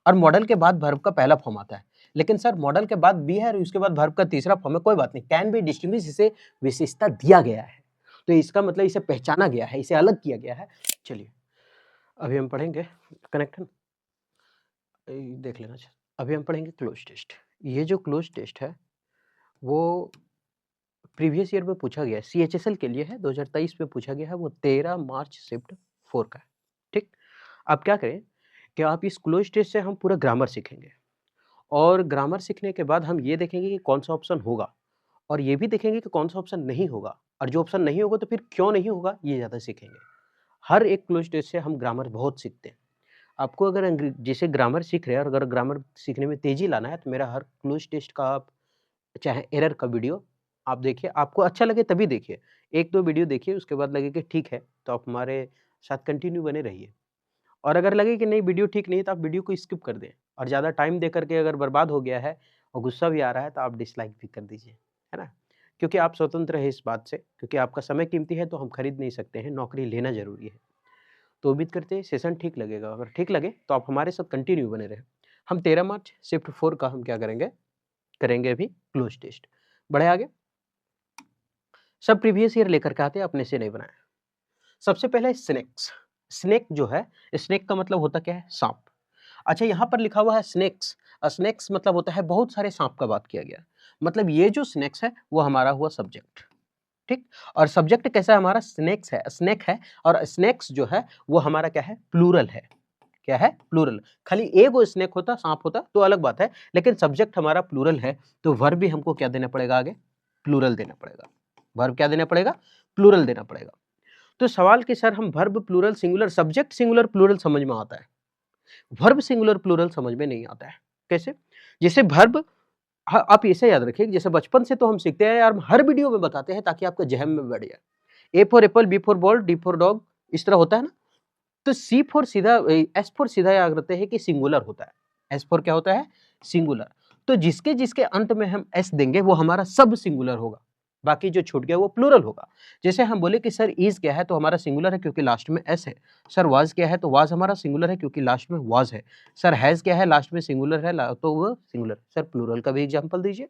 और मॉडल के बाद वर्ब का पहला फॉर्म आता है। लेकिन सर मॉडल के बाद बी है और उसके बाद वर्ब का तीसरा फॉर्म है, कोई बात नहीं, कैन बी डिस्टिंग्विश, इसे विशेषता दिया गया है, तो इसका मतलब इसे पहचाना गया है, इसे अलग किया गया है। चलिए अभी हम पढ़ेंगे कनेक्शन, देख लेना। अभी हम पढ़ेंगे क्लोज टेस्ट। ये जो क्लोज टेस्ट है वो प्रीवियस ईयर में पूछा गया है, CHSL के लिए है, 2023 में पूछा गया है, वो 13 मार्च शिफ्ट 4 का है। ठीक, आप क्या करें कि आप इस क्लोज टेस्ट से हम पूरा ग्रामर सीखेंगे, और ग्रामर सीखने के बाद हम ये देखेंगे कि कौन सा ऑप्शन होगा, और ये भी देखेंगे कि कौन सा ऑप्शन नहीं होगा, और जो ऑप्शन नहीं होगा तो फिर क्यों नहीं होगा ये ज़्यादा सीखेंगे। हर एक क्लोज टेस्ट से हम ग्रामर बहुत सीखते हैं। आपको अगर जैसे ग्रामर सीख रहे हैं और अगर ग्रामर सीखने में तेज़ी लाना है तो मेरा हर क्लोज टेस्ट का आप चाहे एरर का वीडियो आप देखिए, आपको अच्छा लगे तभी देखिए। 1-2 वीडियो देखिए, उसके बाद लगे कि ठीक है, तो आप हमारे साथ कंटिन्यू बने रहिए। और अगर लगे कि नहीं वीडियो ठीक नहीं है तो आप वीडियो को स्किप कर दें, और ज़्यादा टाइम दे करके अगर बर्बाद हो गया है और गुस्सा भी आ रहा है तो आप डिसलाइक भी कर दीजिए, है ना? क्योंकि आप स्वतंत्र हैं इस बात से, क्योंकि आपका समय कीमती है तो हम खरीद नहीं सकते हैं, नौकरी लेना ज़रूरी है। तो उम्मीद करते हैं सेशन ठीक लगेगा, अगर ठीक लगे तो आप हमारे साथ कंटिन्यू बने रहें। हम 13 मार्च शिफ्ट 4 का हम क्या करेंगे? करेंगे अभी क्लोज़ टेस्ट। बढ़े आगे? सब प्रीवियस ईयर लेकर के आते हैं, अपने से नहीं बनाया। सबसे पहले स्नेक्स। स्नेक जो है, स्नेक का मतलब होता क्या है? सांप। अच्छा यहाँ पर लिखा हुआ है स्नेक्स, स्नेक्स मतलब होता है बहुत सारे सांप का बात किया गया। मतलब ये जो स्नेक्स है वो हमारा हुआ सब्जेक्ट, ठीक? और सब्जेक्ट कैसा है हमारा? स्नेक्स है, स्नेक है, और स्नेक्स जो है वो हमारा क्या है? प्लूरल है। क्या है? प्लूरल। खाली एगो स्नेक होता, सांप होता तो अलग बात है, लेकिन सब्जेक्ट हमारा प्लूरल है, तो वर्ब भी हमको क्या देना पड़ेगा आगे? प्लूरल देना पड़ेगा। वर्ब क्या देना पड़ेगा? प्लूरल देना पड़ेगा। तो सवाल कि सर हम verb plural singular, subject singular plural समझ में आता है, वर्ब सिंगुलर प्लूरल समझ में नहीं आता है। कैसे? जैसे वर्ब, आप ऐसे याद रखिए, जैसे बचपन से तो हम सीखते हैं यार, हम हर वीडियो में बताते हैं ताकि आपके जहन में बैठ जाए। A for apple, B for ball, D for dog, इस तरह होता है ना? तो सी फॉर सीधा, एस फॉर सीधा याद रखते हैं कि सिंगुलर होता है। एस फॉर क्या होता है? सिंगुलर। तो जिसके जिसके अंत में हम एस देंगे वो हमारा सब सिंगुलर होगा, बाकी जो छूट गया वो प्लूरल होगा। जैसे हम बोले कि सर इज क्या है, तो हमारा सिंगुलर है क्योंकि लास्ट में एस है। सर वाज क्या है, तो वाज हमारा सिंगुलर है क्योंकि लास्ट में वाज है। सर हैज क्या है, लास्ट में सिंगुलर है, तो वो सिंगुलर। सर प्लूरल का भी एग्जाम्पल दीजिए।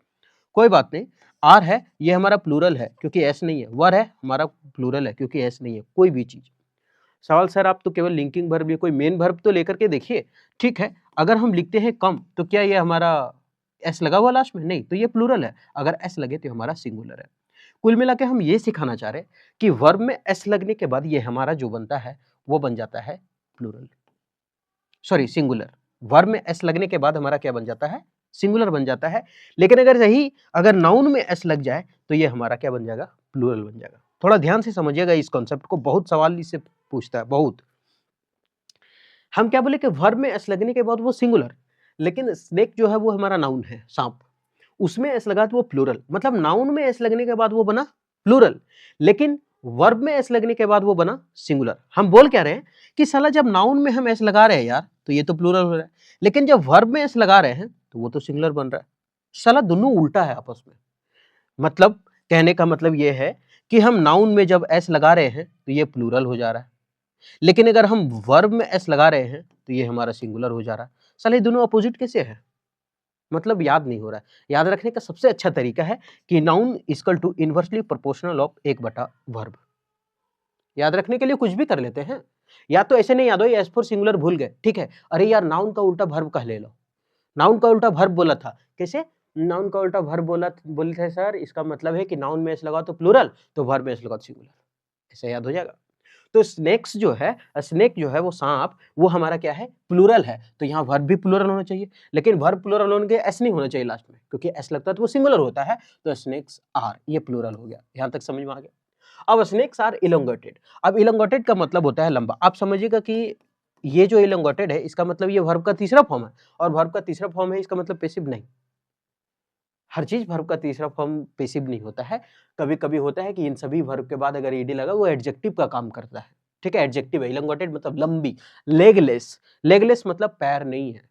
कोई बात नहीं। आर है, ये हमारा प्लूरल है क्योंकि एस नहीं है। वर है, हमारा प्लूरल है क्योंकि एस नहीं है। कोई भी चीज। सवाल सर आप तो केवल लिंकिंग वर्ब या कोई मेन वर्ब तो लेकर के देखिए। ठीक है, अगर हम लिखते हैं कम तो क्या ये हमारा एस लगा हुआ लास्ट में? नहीं, तो ये प्लूरल है। अगर एस लगे तो हमारा सिंगुलर है। कुल मिला के हम ये सिखाना चाह रहे हैं कि वर्ब में एस लगने के बाद ये हमारा जो बनता है वो बन जाता है प्लूरल, सॉरी सिंगुलर। वर्ब में एस लगने के बाद हमारा क्या बन जाता है? सिंगुलर बन जाता है। लेकिन अगर नाउन में एस लग जाए तो ये हमारा क्या बन जाएगा? प्लूरल बन जाएगा। थोड़ा ध्यान से समझिएगा इस कॉन्सेप्ट को, बहुत सवाल इससे पूछता है, बहुत। हम क्या बोले कि वर्ब में एस लगने के बाद वो सिंगुलर, लेकिन स्नेक जो है वो हमारा नाउन है, सांप, उसमें एस लगा तो वो प्लूरल। मतलब नाउन में एस लगने के बाद वो बना प्लूरल, लेकिन वर्ब में एस लगने के बाद वो बना सिंगुलर। हम बोल क्या रहे हैं कि साला जब नाउन में हम एस लगा रहे हैं यार तो ये तो प्लूरल हो रहा है, लेकिन जब वर्ब में एस लगा रहे हैं तो वो तो सिंगुलर बन रहा है। साला दोनों उल्टा है आपस में। मतलब कहने का मतलब ये है कि हम नाउन में जब एस लगा रहे हैं तो ये प्लूरल हो जा रहा है, लेकिन अगर हम वर्ब में एस लगा रहे हैं तो ये हमारा सिंगुलर हो जा रहा है। साले दोनों अपोजिट कैसे है? मतलब याद नहीं हो रहा है। याद रखने का सबसे अच्छा तरीका है कि noun equal to inversely proportional of 1/वर्ब। याद रखने के लिए कुछ भी कर लेते हैं, या तो ऐसे नहीं याद हो, एस फॉर सिंगुलर भूल गए, ठीक है, अरे यार नाउन का उल्टा वर्ब कह ले लो। नाउन का उल्टा वर्ब बोला था, कैसे? नाउन का उल्टा वर्ब बोले थे सर, इसका मतलब है कि नाउन में एस लगा तो प्लूरल, तो वर्ब में एस लगा तो सिंगुलर। ऐसे याद हो जाएगा। तो स्नेक्स जो है, स्नेक जो है वो सांप, वो हमारा क्या है? प्लूरल है, तो यहाँ वर्ब भी प्लूरल होना चाहिए, लेकिन वर्ब प्लूरल होने के एस नहीं होना चाहिए लास्ट में, क्योंकि एस लगता है तो वो सिंगुलर होता है। तो स्नेक्स आर, ये प्लूरल हो गया। यहाँ तक समझ में आ गया? अब स्नेक्स आर इलोंगेटेड। अब इलोंगेटेड का मतलब होता है लंबा। आप समझिएगा कि ये जो इलोंगेटेड है इसका मतलब ये वर्ब का तीसरा फॉर्म है, और वर्ब का तीसरा फॉर्म है इसका मतलब पैसिव नहीं। हर चीज वर्ब का तीसरा फॉर्म पैसिव नहीं होता है। कभी कभी होता है कि इन सभी वर्ब के बाद अगर ईडी लगा वो एडजेक्टिव का काम करता है। ठीक है, एडजेक्टिव है। इलोंगेटेड मतलब लंबी। लेगलेस, लेगलेस मतलब पैर नहीं है।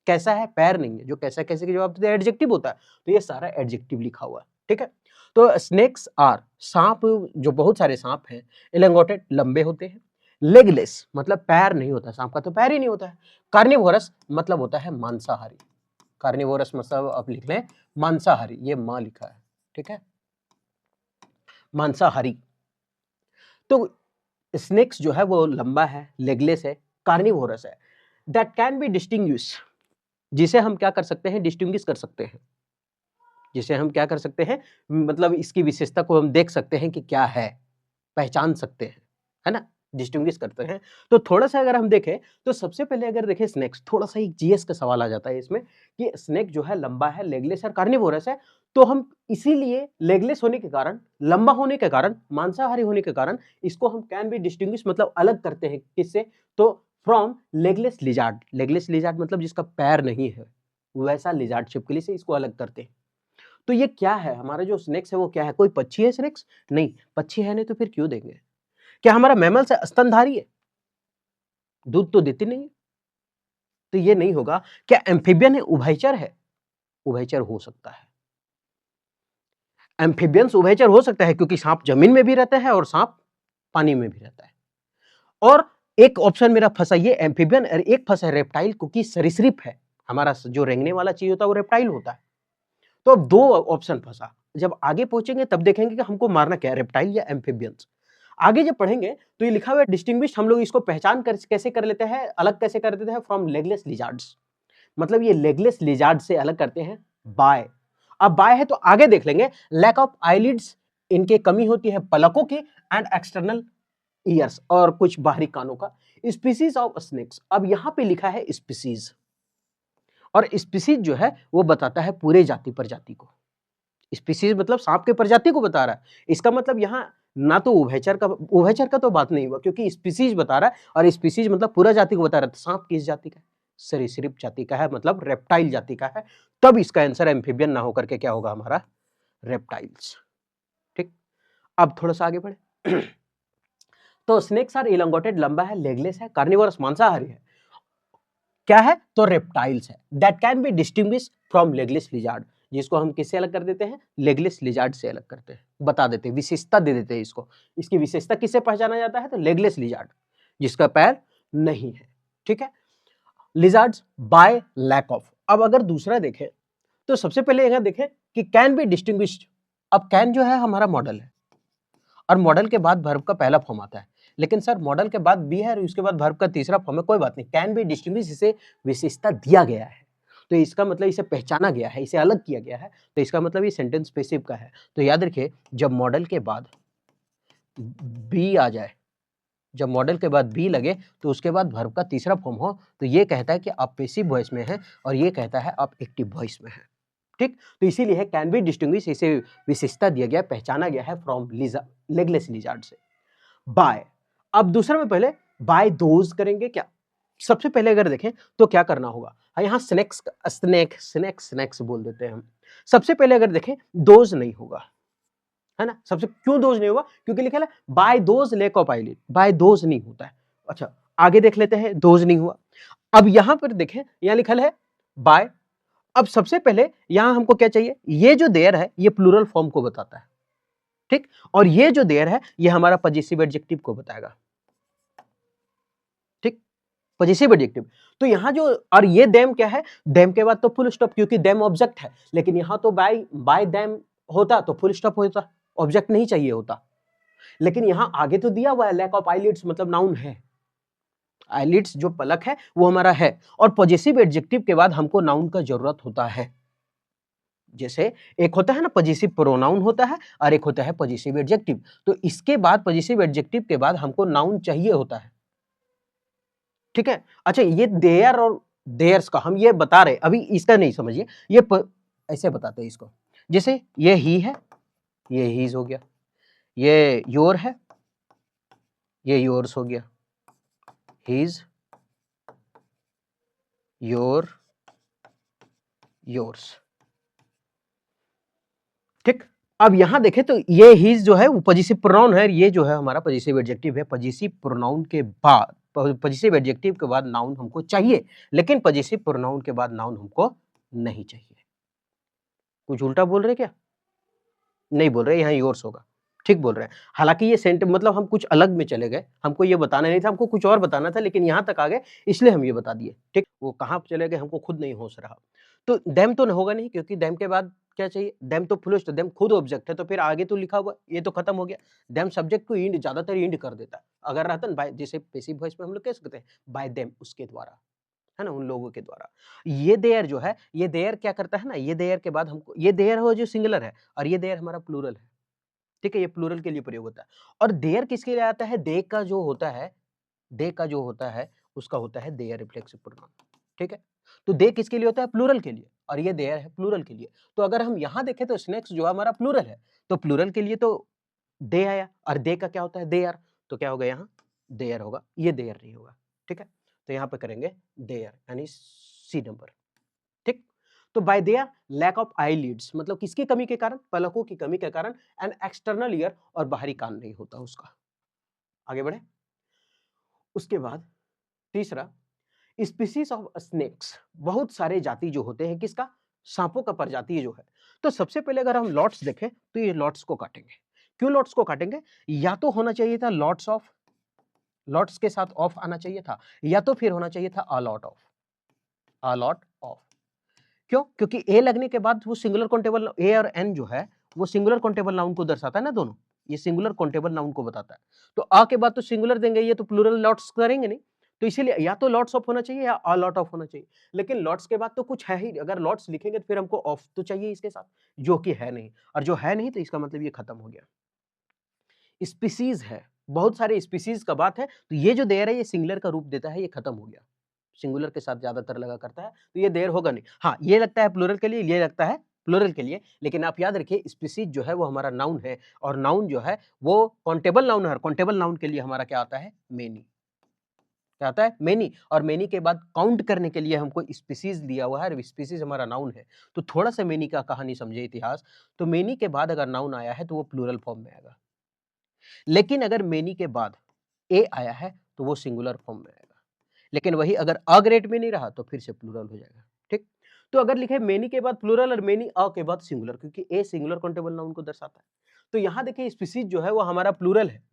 कैसा है? पैर नहीं है। जो कैसा कैसे के जवाब देते हैं एडजेक्टिव होता है, तो ये सारा एडजेक्टिव लिखा हुआ है। ठीक है, तो स्नेक्स आर, सांप जो बहुत सारे सांप हैं, इलोंगेटेड लंबे होते हैं, लेगलेस मतलब पैर नहीं होता, सांप का तो पैर ही नहीं होता है। कार्निवोरस मतलब होता है मांसाहारी। कार्निवोरस मतलब आप लिख लें मांसाहारी, ये मां लिखा है, ठीक है, मांसाहारी। तो स्नेक्स जो है वो लंबा है, लेगलेस है, कार्निवोरस है, दैट कैन बी डिस्टिंग्विश, जिसे हम क्या कर सकते हैं, डिस्टिंग्विश कर सकते हैं, जिसे हम क्या कर सकते हैं, मतलब इसकी विशेषता को हम देख सकते हैं कि क्या है, पहचान सकते हैं, है ना, डिस्टिंग्विश करते हैं। तो थोड़ा सा अगर हम देखें तो सबसे पहले अगर देखें स्नेक्स, थोड़ा सा एक जीएस का सवाल आ जाता है इसमें कि स्नेक जो है लंबा है, लेगलेस और कार्निवोरस है, तो हम इसीलिए लेगलेस होने के कारण, लंबा होने के कारण, मांसाहारी होने के कारण इसको हम कैन बी डिस्टिंग्विश मतलब अलग करते हैं किससे, तो from legless lizard. Legless lizard मतलब जिसका पैर नहीं है, वैसा लिजार्ड छिपकली से इसको अलग करते हैं। तो ये क्या है, हमारा जो स्नेक्स है वो क्या है, कोई पक्षी है स्नेक्स? नहीं, पक्षी है नहीं तो फिर क्यों देंगे? क्या हमारा मैमल्स है, स्तनधारी है, दूध तो देती नहीं है, तो ये नहीं होगा। क्या एम्फीबियन है, उभयचर है? उभयचर हो सकता है, एम्फीबियंस उभयचर हो सकता है क्योंकि सांप जमीन में भी रहता है और सांप पानी में भी रहता है। और एक ऑप्शन मेरा फंसा ये एम्फीबियन, और एक फंसा है रेप्टाइल, क्योंकि सरीसृप है, हमारा जो रेंगने वाला चीज होता है वो रेप्टाइल होता है। तो अब दो ऑप्शन फंसा, जब आगे पहुंचेंगे तब देखेंगे कि हमको मारना क्या है, रेप्टाइल या एम्फीबियंस। आगे जब पढ़ेंगे तो ये लिखा हुआ है डिस्टिंग्विश, हम लोग इसको पहचान कर कैसे कर लेते हैं, अलग कैसे कर देते हैं, फ्रॉम लेगलेस लिजार्ड्स, मतलब ये लेगलेस लिजार्ड से अलग करते हैं बाय। अब बाय है तो आगे देख लेंगे, लैक ऑफ आईलिड्स, इनके कमी होती है पलकों की, एंड एक्सटर्नल ईयर्स, और कुछ बाहरी कानों का। स्पीसीज ऑफ स्नेक्स, अब यहां पे लिखा है स्पीसीज, और स्पीसीज जो है वो बताता है पूरे जाति प्रजाति को। स्पीसीज मतलब सांप के प्रजाति को बता रहा है, इसका मतलब यहाँ ना तो उभयचर का तो बात नहीं हुआ, क्योंकि स्पीसीज बता रहा है, और स्पीसीज मतलब पूरा जाति को बता रहा है। तो सांप किस जाति का है, सरीसृप जाति का है, मतलब रेप्टाइल जाति का है। तब इसका आंसर एम्फीबियन ना होकर के क्या होगा हमारा, रेप्टाइल्स। ठीक, अब थोड़ा सा आगे बढ़े तो स्नेक्स आर इलॉन्गेटेड, लंबा है, लेगलेस है, कार्निवोरस मांसाहारी है, क्या है तो रेप्टाइल्स है, that can be distinguish from legless lizard, जिसको हम किससे अलग कर देते हैं, लेगलेस लिजार्ड से अलग करते हैं, बता देते हैं, विशेषता दे देते हैं इसको। इसकी विशेषता किससे पहचाना जाता है, तो लेगलेस लिजार्ड, जिसका पैर नहीं है, ठीक है, लिजार्ड्स बाय लैक ऑफ। अब अगर दूसरा देखें तो सबसे पहले अगर देखें कि कैन बी डिस्टिंग्विश्ड, अब कैन जो है हमारा मॉडल है, और मॉडल के बाद वर्ब का पहला फॉर्म आता है, लेकिन सर मॉडल के बाद बी है और उसके बाद वर्ब का तीसरा फॉर्म है, कोई बात नहीं, कैन बी डिस्टिंग्विश, इसे विशेषता दिया गया है, तो इसका मतलब इसे पहचाना गया है, इसे अलग किया गया है, तो इसका मतलब ये सेंटेंस पैसिव का है। तो याद रखिए, जब मॉडल के बाद बी आ जाए, जब मॉडल के बाद बी लगे तो उसके बाद वर्ब का तीसरा फॉर्म हो, तो ये कहता है कि आप पैसिव वॉइस में हैं, और ये कहता है आप एक्टिव वॉइस में हैं। ठीक, तो इसीलिए कैन बी डिस्टिंग्विश, इसे विशेषता दिया गया, पहचाना गया है फ्रॉम लेगलेस लिजार्ड से। बाय, अब दूसरा में पहले बाय दोज करेंगे क्या, सबसे पहले अगर देखें तो क्या करना होगा, यहाँ स्नेक्स, स्नेक्स बोल देते हैं हम। सबसे पहले अगर देखें दोज नहीं होगा, है ना, सबसे क्यों दोज नहीं होगा, क्योंकि लिखा है by those lack of eyelid, by those नहीं होता है। अच्छा, आगे देख लेते हैं, दोज नहीं हुआ। अब यहां पर देखें, यहां लिखा है बाय। अब सबसे पहले यहां हमको क्या चाहिए, ये जो देयर है ये प्लूरल फॉर्म को बताता है, ठीक, और ये जो देयर है ये हमारा पजेसिव एडजेक्टिव को बताएगा, ठीक, पजेसिव एडजेक्टिव। तो यहां जो, और ये देम क्या है, देम के बाद तो फुल स्टॉप, क्योंकि देम ऑब्जेक्ट है, लेकिन यहां तो बाय देम होता तो फुल स्टॉप होता, ऑब्जेक्ट नहीं चाहिए होता, लेकिन यहां आगे तो दिया हुआ है लैक ऑफ आईलिड्स, मतलब नाउन है, आईलिड्स जो पलक है वो हमारा है, और पजेसिव एडजेक्टिव के बाद हमको नाउन का जरूरत होता है। जैसे एक होता है ना पजेसिव प्रोनाउन होता है, और एक होता है पजेसिव एडजेक्टिव, तो इसके बाद पजेसिव एडजेक्टिव के बाद हमको नाउन चाहिए होता है, ठीक है। अच्छा, ये देयर और देयर्स का हम ये बता रहे, अभी इसका नहीं समझिए, ये ऐसे बताते हैं इसको, जैसे ये ही है, ये हीज हो गया, ये योर है, ये योर्स हो गया, हीज, योर, योर्स, ठीक। अब यहां देखें तो ये हीज जो है वो पजेसिव प्रोनाउन है, ये जो है हमारा पजेसिव एडजेक्टिव है। पजेसिव प्रोनाउन के बाद, पजेसिव एडजेक्टिव के बाद नाउन हमको चाहिए, लेकिन पजेसिव प्रोनाउन के बाद नाउन हमको नहीं चाहिए। कुछ उल्टा बोल रहे क्या, नहीं बोल रहे, यहाँ योर्स होगा, ठीक बोल रहे हैं। हालाँकि ये मतलब हम कुछ अलग में चले गए, हमको ये बताना नहीं था, हमको कुछ और बताना था, लेकिन यहाँ तक आ गए इसलिए हम ये बता दिए, ठीक? वो कहाँ चले गए हमको खुद नहीं होश रहा। तो देम तो होगा नहीं, क्योंकि देम के बाद क्या चाहिए? देम तो फुल स्टॉप, देम खुद ऑब्जेक्ट है, तो फिर आगे तो लिखा हुआ ये तो खत्म हो गया। देम सब्जेक्ट को इंड ज़्यादातर इंड कर देता है। अगर रहता ना बाय, जैसे पैसिव वॉइस में हम लोग कह सकते हैं बाय देम, उसके द्वारा, है ना? उन लोगों के द्वारा। ये देयर जो है, ये देयर क्या करता है ना, ये देयर के बाद हमको ये देयर हो जो सिंगुलर है, और ये देयर हमारा प्लूरल है। ठीक है? ये प्लूरल के लिए प्रयोग होता है। और देयर किसके लिए आता है? दे का जो होता है, दे का जो होता है, उसका होता है देयर रिफ्लेक्सिव प्रोनाउन। ठीक है? तो दे किसके लिए होता है? प्लूरल के लिए, और ये देयर है प्लूरल के लिए। तो अगर हम यहाँ देखें तो स्नेक्स जो है हमारा प्लूरल है, तो प्लूरल के लिए तो दे आया, और दे का क्या होता है? देयर। तो क्या होगा यहाँ? देयर होगा, ये देयर नहीं होगा। ठीक है? तो यहाँ पे करेंगे देयर, यानी सी नंबर। ठीक? तो by their lack of eyelids, मतलब किसकी कमी के कारण? पलकों की कमी के कारण एन एक्सटर्नल ईयर, और बाहरी कान नहीं होता उसका। आगे बढ़े। उसके बाद तीसरा, स्पीसीज ऑफ स्नेक्स, बहुत सारे जाति जो होते हैं किसका? सांपों का प्रजाति जो है। तो सबसे पहले अगर हम लॉट्स देखें तो ये लॉट्स को काटेंगे। क्यों लॉट्स को काटेंगे? या तो होना चाहिए था लॉट्स ऑफ, लॉट्स के साथ ऑफ आना चाहिए था, या तो फिर होना चाहिए था a lot of, a lot of. क्यों? क्योंकि ए लगने के बाद वो सिंगुलर काउंटेबल, ए और एन जो है वो सिंगुलर काउंटेबल नाउन को दर्शाता है ना दोनों, ये सिंगुलर काउंटेबल नाउन को बताता है। तो आ के बाद तो सिंगुलर देंगे, ये तो प्लूरल लॉट्स करेंगे नहीं, तो इसीलिए या तो लॉट्स ऑफ होना चाहिए या अ लॉट ऑफ होना चाहिए। लेकिन लॉट्स के बाद तो कुछ है ही, अगर लॉट्स लिखेंगे तो फिर हमको ऑफ तो चाहिए इसके साथ, जो कि है नहीं, और जो है नहीं तो इसका मतलब ये खत्म हो गया। स्पीसीज है, बहुत सारे स्पीसीज का बात है, तो ये जो देयर है ये सिंगुलर का रूप देता है, ये खत्म हो गया। सिंगुलर के साथ ज्यादातर लगा करता है, तो ये देयर होगा नहीं। हाँ, ये लगता है प्लूरल के लिए, ये लगता है प्लूरल के लिए, लेकिन आप याद रखिए स्पीसीज जो है वो हमारा नाउन है, और नाउन जो है वो काउंटेबल नाउन है, और काउंटेबल नाउन के लिए हमारा क्या आता है? मेनी। क्या आता है? मेनी। और मेनी के बाद काउंट करने के लिए हमको स्पीसीज दिया हुआ है, और स्पीसीज हमारा नाउन है। तो थोड़ा सा मेनी का कहानी समझे, इतिहास। तो मेनी के बाद अगर नाउन आया है तो वो प्लूरल फॉर्म में आएगा, लेकिन अगर मेनी के बाद ए आया है तो वो सिंगुलर फॉर्म में आएगा। लेकिन वही अगर अ ग्रेड में नहीं रहा तो फिर से प्लूरल हो जाएगा। ठीक? तो अगर लिखे मेनी के बाद प्लूरल और मेनी अ के बाद सिंगुलर, क्योंकि ए सिंगुलर काउंटेबल नाउन को दर्शाता है। तो यहाँ देखिए स्पीसीज जो है वो हमारा प्लूरल है,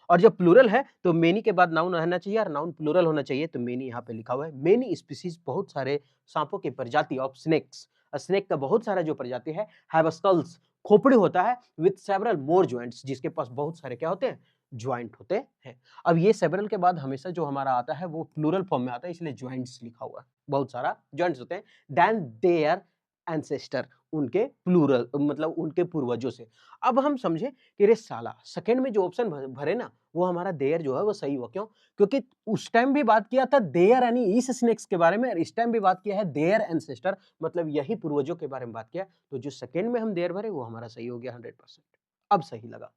और जब प्लूरल है तो मेनी के बाद नाउन रहना चाहिए, और नाउन प्लूरल होना चाहिए, तो मेनी यहाँ पे लिखा हुआ है। मेनी स्पीसीज, बहुत सारे सांपों की प्रजाति ऑफ स्नेक्स, स्नेक का बहुत सारा जो प्रजाति है, हैव स्कल्स, खोपड़ी होता है, विथ सेवरल मोर जॉइंट्स, जिसके पास बहुत सारे क्या होते हैं? ज्वाइंट होते हैं। अब ये सेवरल के बाद हमेशा जो हमारा आता है वो प्लूरल फॉर्म में आता है, इसलिए ज्वाइंट्स लिखा हुआ है, बहुत सारा ज्वाइंट्स होते हैं। देन देयर एंसेस्टर, उनके प्लूरल मतलब उनके पूर्वजों से। अब हम समझे कि रे साला, सेकंड में जो ऑप्शन भरे ना वो हमारा देयर जो है वो सही हुआ। क्यों? क्योंकि उस टाइम भी बात किया था देयर यानी इस स्नेक्स के बारे में, और इस टाइम भी बात किया है देयर एंसेस्टर, मतलब यही पूर्वजों के बारे में बात किया। तो जो सेकंड में हम देयर भरे वो हमारा सही हो गया 100%। अब सही लगा।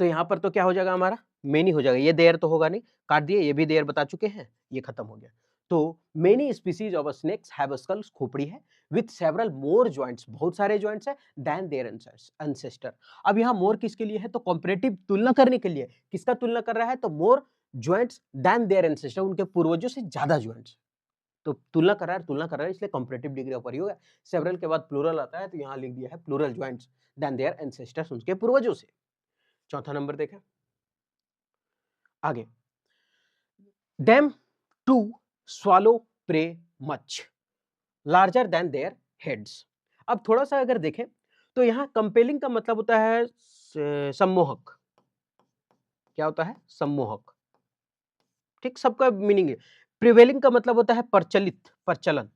तो यहाँ पर तो क्या हो जाएगा हमारा? मेनी हो जाएगा, ये देयर तो होगा नहीं, काट दिए, ये भी देयर बता चुके हैं, ये खत्म हो गया। तो many species of snakes have skulls, खोपड़ी है, विथ सेवरल मोर जॉइंट्स, बहुत सारे जॉइंट्स है, देन देयर एंसेस्टर। अब यहाँ मोर किसके लिए है? तो कंपैरेटिव तुलना करने के लिए। किसका तुलना कर रहा है? तो मोर जॉइंट्स देन देयर एंसेस्टर, उनके पूर्वजों से ज्यादा जॉइंट्स। तो तुलना कर रहा है, इसलिए कंपैरेटिव डिग्री ऑफ ही होगा। सेवरल के बाद प्लूरल आता है, तो यहाँ लिख दिया है plural joints than their ancestors, उनके पूर्वजों से। चौथा नंबर देखें आगे। Them to swallow prey much larger than their heads. अब थोड़ा सा अगर देखें तो यहाँ कंपेलिंग का मतलब होता है सम्मोहक। क्या होता है? सम्मोहक। ठीक, सबका मीनिंग है। प्रिवेलिंग का मतलब होता है प्रचलित, प्रचलन।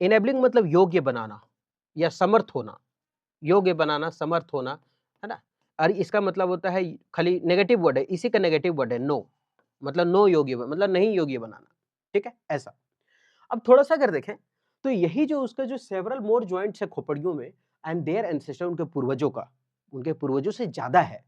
इनेबलिंग मतलब योग्य बनाना या समर्थ होना, योग्य बनाना, समर्थ होना, है ना? और इसका मतलब होता है, खाली नेगेटिव वर्ड है, इसी का नेगेटिव वर्ड है नो, मतलब नो योग्य, मतलब नहीं योग्य बनाना। ठीक है, ऐसा। अब थोड़ा सा अगर देखें तो यही जो उसका जो सेवरल मोर जॉइंट्स है खोपड़ियों में, एंड देयर एंसेस्टर, उनके पूर्वजों का, उनके पूर्वजों से ज्यादा है,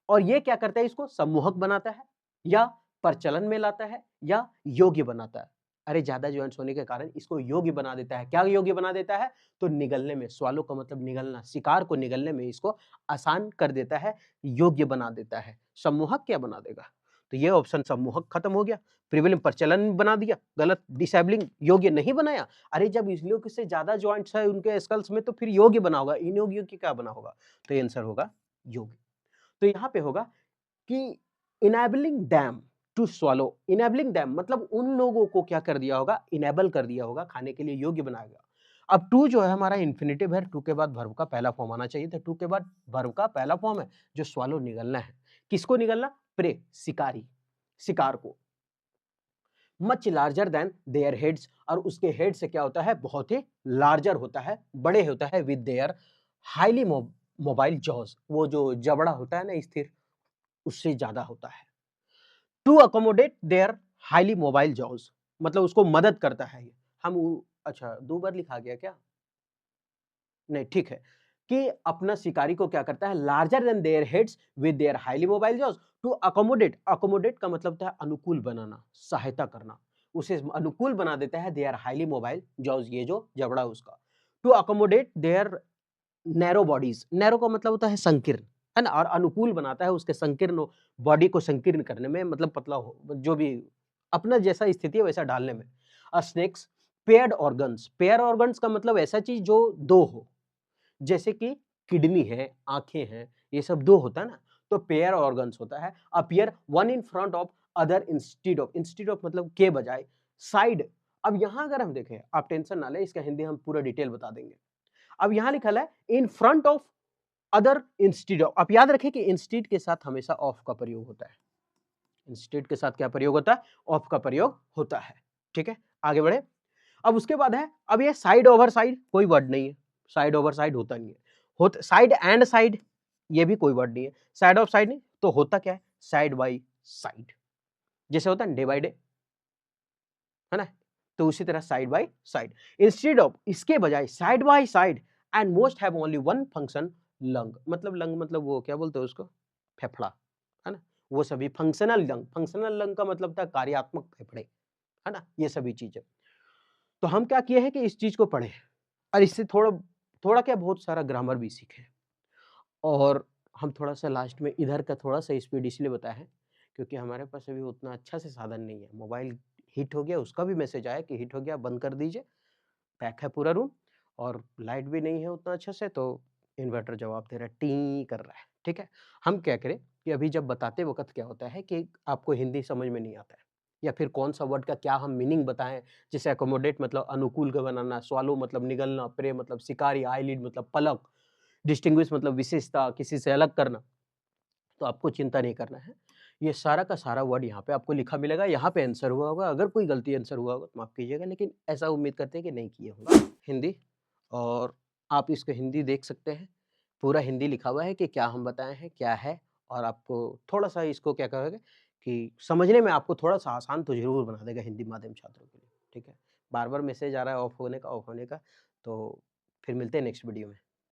और ये क्या करता है? इसको सम्मोहक बनाता है, या प्रचलन में लाता है, या योग्य बनाता है। अरे ज्यादा जॉइंट्स होने के कारण इसको योग्य बना देता है। क्या योग्य बना देता है? तो निगलने में, स्वालो का मतलब निगलना, शिकार को निगलने में इसको आसान कर देता है, योग्य बना देता है। सम्मोहक क्या बना देगा? तो ये ऑप्शन सम्मोहक खत्म हो गया, प्रिविलेंट प्रचलन बना दिया, गलत, डिसेबलिंग योग्य नहीं बनाया। अरे जब इसलिए से ज्यादा जॉइंट्स है उनके स्कल्स में तो फिर योग्य बना होगा, इनयोग्य की क्या बना होगा? तो ये आंसर होगा योग्य। तो यहाँ पे होगा कि enabling them to swallow, enabling them मतलब उन लोगों को क्या कर दिया होगा? इनेबल कर दिया होगा, खाने के लिए योग्य बनाएगा। अब टू जो है हमारा इन्फिनिटिव है, टू के बाद वर्ब का पहला फॉर्म आना चाहिए था, टू के बाद वर्ब का पहला फॉर्म है जो स्वॉलो निगलना है। किसको निगलना? प्रे, शिकारी, शिकार को। Much larger than their heads, और उसके हेड से क्या होता है? बहुत ही लार्जर होता है, बड़े होता है, with their highly mobile jaws, वो जो जबड़ा होता है ना स्थिर, उससे ज्यादा होता है। To accommodate their highly mobile jaws मतलब उसको मदद करता है ये। अच्छा 2 बार लिखा गया क्या? नहीं, ठीक है कि अपना शिकारी को क्या करता है? Larger than their heads with their highly mobile jaws to accommodate, accommodate का मतलब होता है अनुकूल बनाना, सहायता करना, उसे अनुकूल बना देता है देयर हाईली मोबाइल जॉज, ये जो जबड़ा उसका। To accommodate their narrow bodies, narrow का मतलब होता है संकीर्ण, है ना, और अनुकूल बनाता है उसके संकीर्ण बॉडी को संकीर्ण करने में, मतलब पतला हो, जो भी अपना जैसा स्थिति है वैसा डालने में। Snakes paired organs, pair organs का मतलब ऐसा चीज जो दो हो, जैसे कि किडनी है, आंखें हैं, ये सब दो होता है ना, तो पेयर ऑर्गन्स होता है। Appear one in front of other instead of मतलब के बजाय, साइड। अब यहां अगर हम देखें, आप टेंशन ना ले, इसका हिंदी हम पूरा डिटेल बता देंगे। अब यहां लिखा है in front of other instead of, आप याद रखें कि इंस्टीड के साथ हमेशा ऑफ का प्रयोग होता है, इंस्टीड के साथ क्या प्रयोग होता है? ऑफ का प्रयोग होता है। ठीक है, आगे बढ़े। अब उसके बाद है, अब ये साइड ओवर साइड कोई वर्ड नहीं है, साइड ओवर साइड होता नहीं है, साइड एंड साइड ये भी कोई वर्ड नहीं है, साइड ऑफ साइड नहीं, तो होता क्या है? साइड बाई साइड, जैसे होता है डे बाई डे, है ना, तो उसी तरह side by side. Instead of, इसके बजाय, side by side, and most have only one function, lung मतलब वो क्या बोलते हैं उसको? फेफड़ा, है ना, वो सभी फंक्शनल लंग, फंक्शनल लंग का मतलब था कार्यात्मक फेफड़े, है ना, ये सभी चीजें। तो हम क्या किए हैं कि इस चीज को पढ़े और इससे थोड़ा थोड़ा क्या बहुत सारा ग्रामर भी सीखे, और हम थोड़ा सा लास्ट में इधर का थोड़ा सा स्पीड इसलिए बताया है क्योंकि हमारे पास अभी उतना अच्छा से साधन नहीं है। मोबाइल हीट हो गया, उसका भी मैसेज आया कि हीट हो गया, बंद कर दीजिए, पैक है पूरा रूम, और लाइट भी नहीं है उतना अच्छा से, तो इन्वर्टर जवाब दे रहा है, टी कर रहा है। ठीक है, हम क्या करें कि अभी जब बताते वक्त क्या होता है कि आपको हिंदी समझ में नहीं आता है, या फिर कौन सा वर्ड का क्या हम मीनिंग बताएं, जैसे अकोमोडेट मतलब अनुकूल का बनाना, स्वालो मतलब निगलना, प्रे मतलब शिकारी, आईलिड मतलब पलक, डिस्टिंग्विश मतलब विशेषता, किसी से अलग करना, तो आपको चिंता नहीं करना है। ये सारा का सारा वर्ड यहाँ पे आपको लिखा मिलेगा, यहाँ पे आंसर हुआ होगा, अगर कोई गलती आंसर हुआ होगा तो माफ कीजिएगा, लेकिन ऐसा उम्मीद करते हैं कि नहीं किए होगा हिंदी। और आप इसको हिंदी देख सकते हैं, पूरा हिंदी लिखा हुआ है कि क्या हम बताए हैं, क्या है, और आपको थोड़ा सा इसको क्या कहोगे कि समझने में आपको थोड़ा सा आसान तो जरूर बना देगा हिंदी माध्यम छात्रों के लिए। ठीक है, बार बार मैसेज आ रहा है ऑफ होने का, ऑफ होने का, तो फिर मिलते हैं नेक्स्ट वीडियो में।